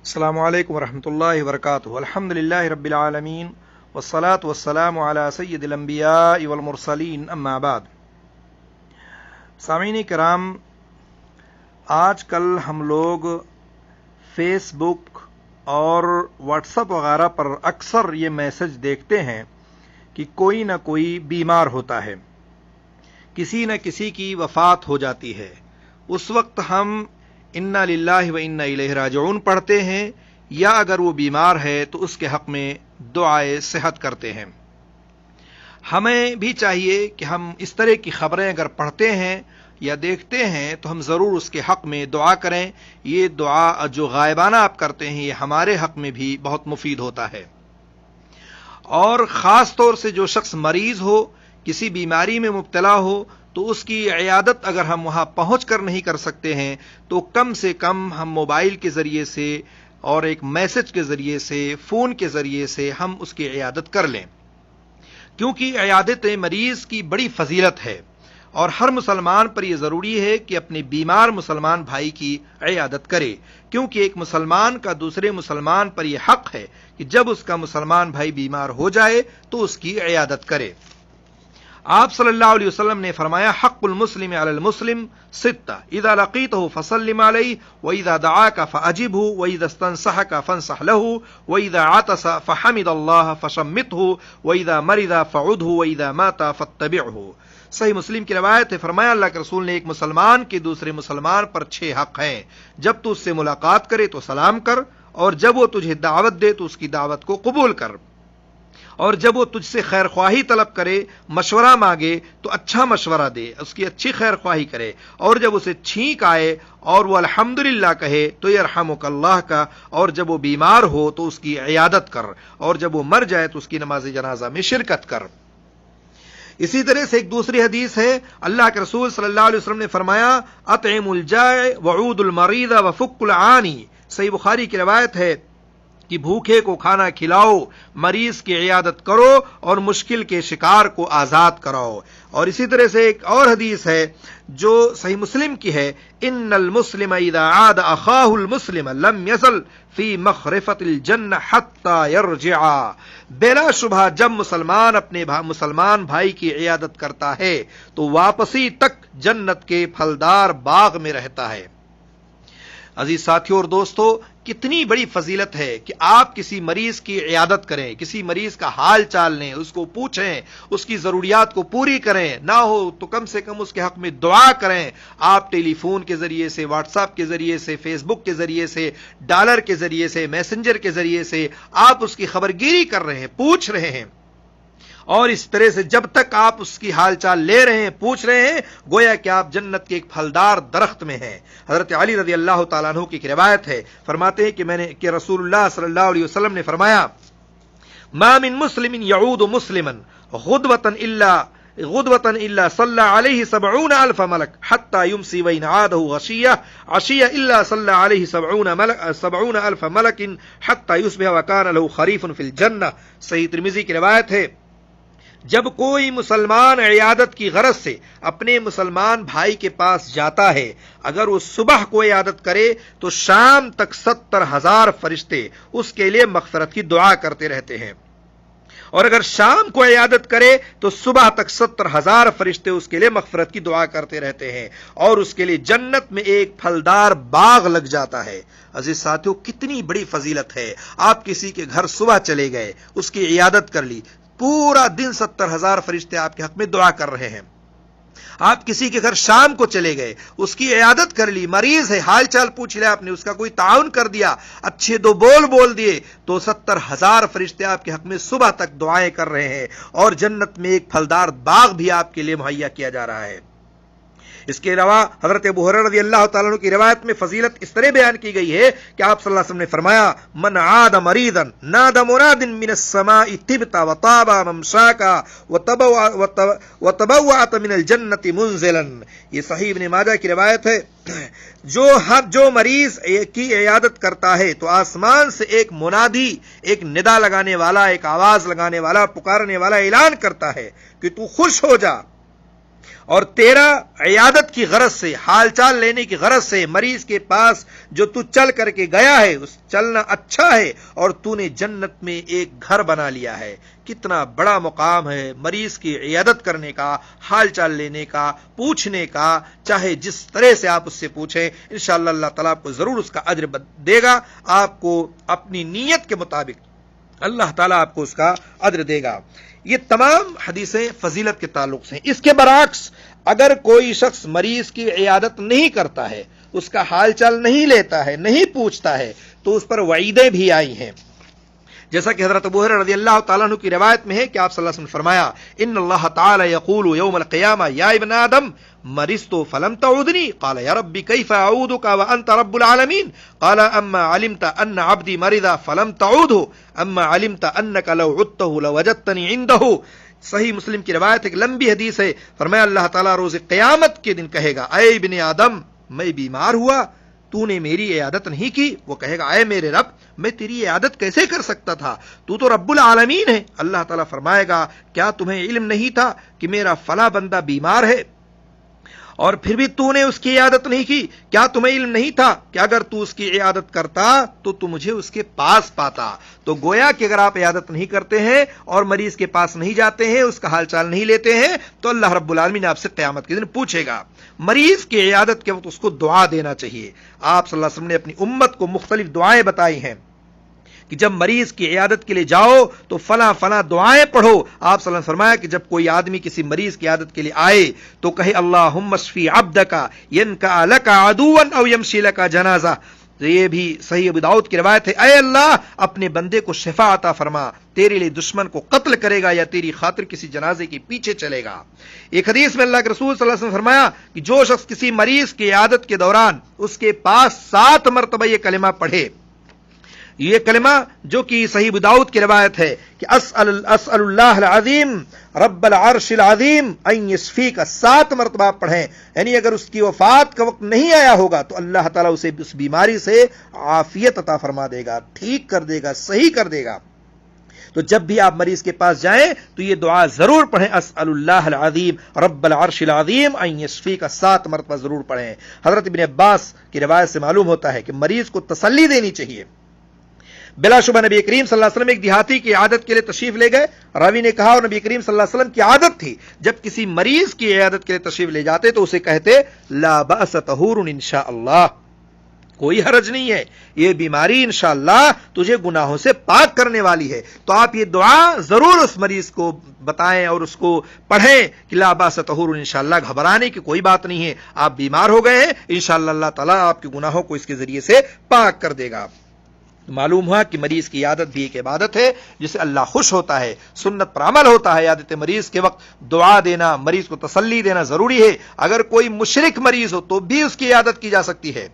السلام علیکم ورحمۃ اللہ وبرکاتہ. الحمدللہ رب العالمین والصلاة والسلام علی سید الانبیاء والمرسلین، اما بعد. سامعین کرام، آج کل ہم لوگ فیس بک اور واٹس ایپ وغیرہ پر اکثر یہ میسج دیکھتے ہیں کہ کوئی نہ کوئی بیمار ہوتا ہے، کسی نہ کسی کی وفات ہو جاتی ہے. اس وقت ہم انا للہ و انا الیہ راجعون پڑھتے ہیں، یا اگر وہ بیمار ہے تو اس کے حق میں دعائے صحت کرتے ہیں. ہمیں بھی چاہیے کہ ہم اس طرح کی خبریں اگر پڑھتے ہیں یا دیکھتے ہیں تو ہم ضرور اس کے حق میں دعا کریں. یہ دعا جو غائبانہ آپ کرتے ہیں یہ ہمارے حق میں بھی بہت مفید ہوتا ہے. اور خاص طور سے جو شخص مریض ہو، کسی بیماری میں مبتلا ہو، تو اس کی عیادت اگر ہم وہاں پہنچ کر نہیں کر سکتے ہیں تو کم سے کم ہم موبائل کے ذریعے سے اور ایک میسج کے ذریعے سے، فون کے ذریعے سے ہم اس کی عیادت کر لیں، کیونکہ عیادت مریض کی بڑی فضیلت ہے اور ہر مسلمان پر یہ ضروری ہے کہ اپنے بیمار مسلمان بھائی کی عیادت کرے، کیونکہ ایک مسلمان کا دوسرے مسلمان پر یہ حق ہے کہ جب اس کا مسلمان بھائی بیمار ہو جائے تو اس کی عیادت کرے. آپ صلی اللہ علیہ وسلم نے فرمایا، حق المسلم علی المسلم ستہ، اذا لقیتہ فسلم علیہ، واذا دعاک فاجبہ، واذا استنصحک فانصح لہ، واذا عطس فحمد اللہ فشمتہ، واذا مرض فعدہ، واذا مات فاتبعہ. صحیح مسلم کی روایت ہے، فرمایا اللہ کے رسول نے ایک مسلمان کے دوسرے مسلمان پر 6 حق ہیں. جب تو اس سے ملاقات کرے تو سلام کر، اور جب وہ تجھے دعوت دے تو اس کی دعوت کو قبول کر، اور جب وہ تجھ سے خیر خواہی طلب کرے، مشورہ مانگے تو اچھا مشورہ دے، اس کی اچھی خیر خواہی کرے، اور جب اسے چھینک آئے اور وہ الحمدللہ کہے تو یرحمک اللہ کا، اور جب وہ بیمار ہو تو اس کی عیادت کر، اور جب وہ مر جائے تو اس کی نماز جنازہ میں شرکت کر. اسی طرح سے ایک دوسری حدیث ہے، اللہ کے رسول صلی اللہ علیہ وسلم نے فرمایا، اطعم الجائع وعود المریض وفک العانی. صحیح بخاری کی روایت ہے کہ بھوکے کو کھانا کھلاؤ، مریض کی عیادت کرو، اور مشکل کے شکار کو آزاد کراؤ. اور اسی طرح سے ایک اور حدیث ہے جو صحیح مسلم کی ہے، ان المسلم اذا عاد اخاہ المسلم لم يزل فی مخرفۃ الجنہ حتی یرجع. بلا شبہ جب مسلمان اپنے مسلمان بھائی کی عیادت کرتا ہے تو واپسی تک جنت کے پھلدار باغ میں رہتا ہے. عزیز ساتھیوں اور دوستو، کتنی بڑی فضیلت ہے کہ آپ کسی مریض کی عیادت کریں، کسی مریض کا حال چال لیں، اس کو پوچھیں، اس کی ضروریات کو پوری کریں، نہ ہو تو کم سے کم اس کے حق میں دعا کریں. آپ ٹیلی فون کے ذریعے سے، واٹس ایپ کے ذریعے سے، فیس بک کے ذریعے سے، ڈالر کے ذریعے سے، میسنجر کے ذریعے سے آپ اس کی خبر گیری کر رہے ہیں، پوچھ رہے ہیں، اور اس طرح سے جب تک آپ اس کی حال چال لے رہے ہیں، پوچھ رہے ہیں، گویا کہ آپ جنت کے ایک پھلدار درخت میں ہیں. حضرت علی رضی اللہ تعالیٰ عنہ کی روایت ہے، فرماتے ہیں کہ رسول اللہ صلی اللہ علیہ وسلم نے فرمایا، ما من مسلم یعود مسلما غدوة الا صلى عليه 70,000 ملك حتى يمسي وإن عاده عشية الا صلى عليه 70,000 ملك حتى يصبح وكان له خريف في الجنة. صحیح ترمذی کی روایت ہے، جب کوئی مسلمان عیادت کی غرض سے اپنے مسلمان بھائی کے پاس جاتا ہے، اگر وہ صبح کو عیادت کرے تو شام تک 70,000 فرشتے اس کے لیے مغفرت کی دعا کرتے رہتے ہیں، اور اگر شام کو عیادت کرے تو صبح تک 70,000 فرشتے اس کے لیے مغفرت کی دعا کرتے رہتے ہیں، اور اس کے لیے جنت میں ایک پھلدار باغ لگ جاتا ہے. عزیز ساتھیوں، کتنی بڑی فضیلت ہے. آپ کسی کے گھر صبح چلے گئے، اس کی عیادت کر لی، پورا دن 70,000 فرشتے آپ کے حق میں دعا کر رہے ہیں. آپ کسی کے گھر شام کو چلے گئے، اس کی عیادت کر لی، مریض ہے، حال چال پوچھ لیا آپ نے، اس کا کوئی تعاون کر دیا، اچھے 2 بول دیے، تو 70,000 فرشتے آپ کے حق میں صبح تک دعائیں کر رہے ہیں، اور جنت میں ایک پھلدار باغ بھی آپ کے لیے مہیا کیا جا رہا ہے. اس کے علاوہ حضرت ابو ہریرہ رضی اللہ تعالیٰ عنہ کی روایت میں فضیلت اس طرح بیان کی گئی ہے کہ آپ صلی اللہ علیہ وسلم نے فرمایا، من عاد مریضا نادى مناد من السماء طبت وطاب ممشاك وتبوأت من الجنة منزلا. یہ صحیح ابن ماجہ کی روایت ہے، جو مریض کی عیادت کرتا ہے تو آسمان سے ایک منادی، ایک ندا لگانے والا، ایک آواز لگانے والا، پکارنے والا اعلان کرتا ہے کہ تو خوش ہو جا، اور تیرا عیادت کی غرض سے، حال چال لینے کی غرض سے مریض کے پاس جو تو چل کر کے گیا ہے اس چلنا اچھا ہے، اور تو نے جنت میں ایک گھر بنا لیا ہے۔ کتنا بڑا مقام ہے مریض کی عیادت کرنے کا، حال چال لینے کا، پوچھنے کا، چاہے جس طرح سے آپ اس سے پوچھیں، انشاءاللہ اللہ تعالیٰ آپ کو ضرور اس کا اجر دے گا۔ آپ کو اپنی نیت کے مطابق اللہ تعالیٰ آپ کو اس کا اجر دے گا۔ یہ تمام حدیثیں فضیلت کے تعلق سے ہیں۔ اس کے برعکس اگر کوئی شخص مریض کی عیادت نہیں کرتا ہے، اس کا حال چال نہیں لیتا ہے، نہیں پوچھتا ہے، تو اس پر وعیدیں بھی آئی ہیں، جیسا کہ حضرت ابو ہریرہ رضی اللہ تعالیٰ عنہ کی روایت میں ہے کہ آپ صلی اللہ علیہ وسلم نے فرمایا، ان اللہ تعالی یقول یوم القیامہ یا ابن آدم مرضت فلم تعودنی قال یا ربی کیف اعودک وانت رب العالمین قال اما علمت ان عبدی مرض فلم تعوده اما علمت انک لو عدته لوجدتنی عنده۔ صحیح مسلم کی روایت ایک لمبی حدیث ہے۔ فرمایا اللہ تعالیٰ روز قیامت کے دن کہے گا، اے ابن آدم میں بیمار ہوا، تو نے میری عیادت نہیں کی۔ وہ کہے گا، اے میرے رب میں تیری عیادت کیسے کر سکتا تھا، تو تو رب العالمین ہے۔ اللہ تعالیٰ فرمائے گا، کیا تمہیں علم نہیں تھا کہ میرا فلاں بندہ بیمار ہے اور پھر بھی تو نے اس کی عیادت نہیں کی؟ کیا تمہیں علم نہیں تھا کہ اگر تو اس کی عیادت کرتا تو مجھے اس کے پاس پاتا؟ تو گویا کہ اگر آپ عیادت نہیں کرتے ہیں اور مریض کے پاس نہیں جاتے ہیں، اس کا حال چال نہیں لیتے ہیں، تو اللہ رب العالمین آپ سے قیامت کے دن پوچھے گا۔ مریض کی عیادت کے وقت اس کو دعا دینا چاہیے۔ آپ صلی اللہ علیہ وسلم نے اپنی امت کو مختلف دعائیں بتائی ہیں کہ جب مریض کی عیادت کے لیے جاؤ تو فلاں فلاں دعائیں پڑھو۔ آپ صلی اللہ علیہ وسلم نے فرمایا کہ جب کوئی آدمی کسی مریض کی عیادت کے لیے آئے تو کہے اللہم اشفی عبدک ینکا لک عدوا او یمشی لک جنازہ۔ یہ بھی صحیح ابو داؤد کی روایت ہے، اے اللہ اپنے بندے کو شفا عطا فرما، تیرے لیے دشمن کو قتل کرے گا یا تیری خاطر کسی جنازے کے پیچھے چلے گا۔ ایک حدیث میں اللہ کے رسول صلی اللہ علیہ وسلم نے فرمایا کہ جو شخص کسی مریض کی عیادت کے دوران اس کے پاس 7 مرتبہ یہ کلمہ پڑھے، یہ کلمہ جو کہ صحیح ابو داؤد کی روایت ہے کہ اسأل اللہ العظیم رب العرش العظیم ان یشفیک، 7 مرتبہ پڑھیں، یعنی اگر اس کی وفات کا وقت نہیں آیا ہوگا تو اللہ تعالیٰ اسے اس بیماری سے عافیت عطا فرما دے گا، ٹھیک کر دے گا، صحیح کر دے گا۔ تو جب بھی آپ مریض کے پاس جائیں تو یہ دعا ضرور پڑھیں، اسأل اللہ العظیم رب العرش العظیم ان یشفیک، 7 مرتبہ ضرور پڑھیں۔ حضرت ابن عباس کی روایت سے معلوم ہوتا ہے کہ مریض کو تسلی دینی چاہیے۔ بلا شبہ نبی کریم صلی اللہ علیہ وسلم ایک دیہاتی کی عیادت کے لیے تشریف لے گئے، راوی نے کہا، اور نبی کریم صلی اللہ علیہ وسلم کی عادت تھی جب کسی مریض کی عیادت کے لیے تشریف لے جاتے تو اسے کہتے لا بأس طہور انشاءاللہ، کوئی حرج نہیں ہے، یہ بیماری انشاءاللہ تجھے گناہوں سے پاک کرنے والی ہے۔ تو آپ یہ دعا ضرور اس مریض کو بتائیں اور اس کو پڑھیں کہ لا بأس طہور انشاءاللہ، گھبرانے کی کوئی بات نہیں ہے، آپ بیمار ہو گئے ہیں، انشاءاللہ اللہ تعالیٰ آپ کے گناہوں کو اس کے ذریعے سے پاک کر دے گا۔ معلوم ہوا کہ مریض کی عیادت بھی ایک عبادت ہے جسے اللہ خوش ہوتا ہے، سنت پر عمل ہوتا ہے۔ عیادت مریض کے وقت دعا دینا، مریض کو تسلی دینا ضروری ہے۔ اگر کوئی مشرک مریض ہو تو بھی اس کی عیادت کی جا سکتی ہے،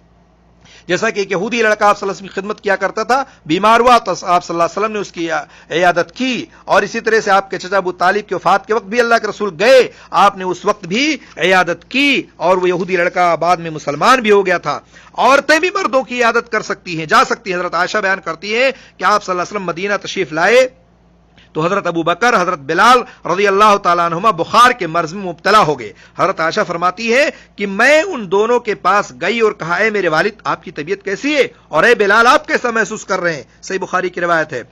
جیسا کہ ایک یہودی لڑکا آپ صلی اللہ علیہ وسلم کی خدمت کیا کرتا تھا، بیمار ہوا تو آپ صلی اللہ علیہ وسلم نے اس کی عیادت کی، اور اسی طرح سے آپ کے چچا ابو طالب کی وفات کے وقت بھی اللہ کے رسول گئے، آپ نے اس وقت بھی عیادت کی، اور وہ یہودی لڑکا بعد میں مسلمان بھی ہو گیا تھا۔ عورتیں بھی مردوں کی عیادت کر سکتی ہیں، جا سکتی ہیں۔ حضرت عائشہ بیان کرتی ہیں کہ آپ صلی اللہ علیہ وسلم مدینہ تشریف لائے تو حضرت ابو بکر، حضرت بلال رضی اللہ تعالیٰ عنہما بخار کے مرض میں مبتلا ہو گئے۔ حضرت عائشہ فرماتی ہے کہ میں ان دونوں کے پاس گئی اور کہا، اے میرے والد آپ کی طبیعت کیسی ہے، اور اے بلال آپ کیسا محسوس کر رہے ہیں؟ صحیح بخاری کی روایت ہے۔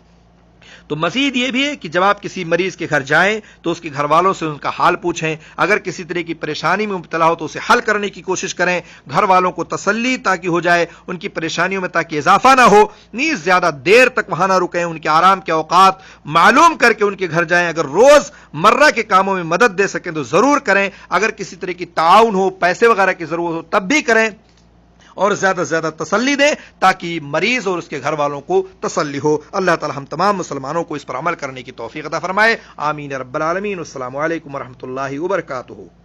تو مزید یہ بھی ہے کہ جب آپ کسی مریض کے گھر جائیں تو اس کے گھر والوں سے ان کا حال پوچھیں، اگر کسی طرح کی پریشانی میں مبتلا ہو تو اسے حل کرنے کی کوشش کریں، گھر والوں کو تسلی تاکہ ہو جائے، ان کی پریشانیوں میں تاکہ اضافہ نہ ہو، نیز زیادہ دیر تک وہاں نہ رکیں، ان کے آرام کے اوقات معلوم کر کے ان کے گھر جائیں۔ اگر روز مرہ کے کاموں میں مدد دے سکیں تو ضرور کریں، اگر کسی طرح کی تعاون ہو، پیسے وغیرہ کی ضرورت ہو تب بھی کریں، اور زیادہ سے زیادہ تسلی دیں تاکہ مریض اور اس کے گھر والوں کو تسلی ہو۔ اللہ تعالی ہم تمام مسلمانوں کو اس پر عمل کرنے کی توفیق عطا فرمائے، آمین رب العالمین۔ السلام علیکم ورحمۃ اللہ وبرکاتہ۔